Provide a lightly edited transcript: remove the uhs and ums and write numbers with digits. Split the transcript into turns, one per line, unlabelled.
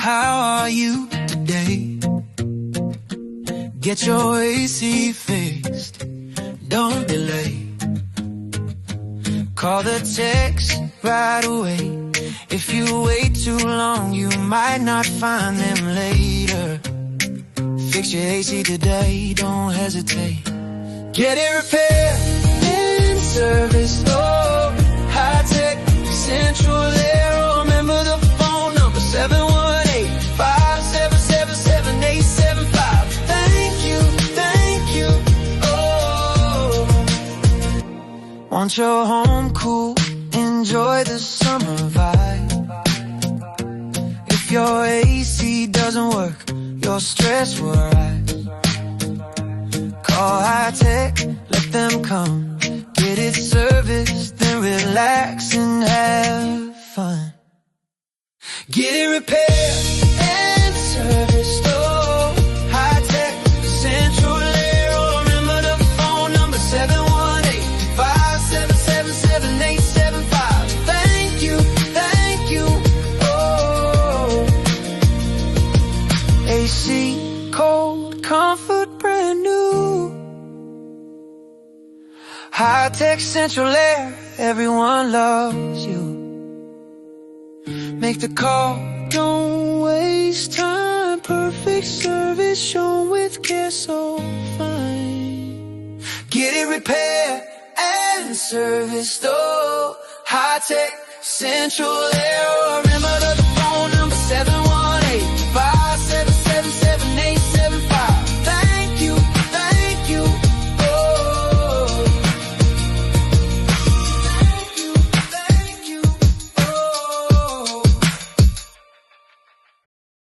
how are you today? Get your AC fixed, don't delay. Call the text right away. If you wait too long, you might not find them later. Fix your AC today, don't hesitate. Get it repaired and serviced, oh, high tech, Central Air. Remember the phone number, 718-577-7875. Thank you, oh. Want your home cool, enjoy the summer vibe. If your AC doesn't work, your stress will rise. Call high tech, let them come. Get it serviced, then relax and have fun. Get it repaired and serviced, oh, high tech, Central Air. Remember the phone number, 718-577-7875. Thank you, oh. AC, cold, comfort, brand new. High tech, Central Air, everyone loves you. Make the call, don't waste time. Perfect service shown with care, so fine. Get it repaired and serviced, oh, high tech, Central Air.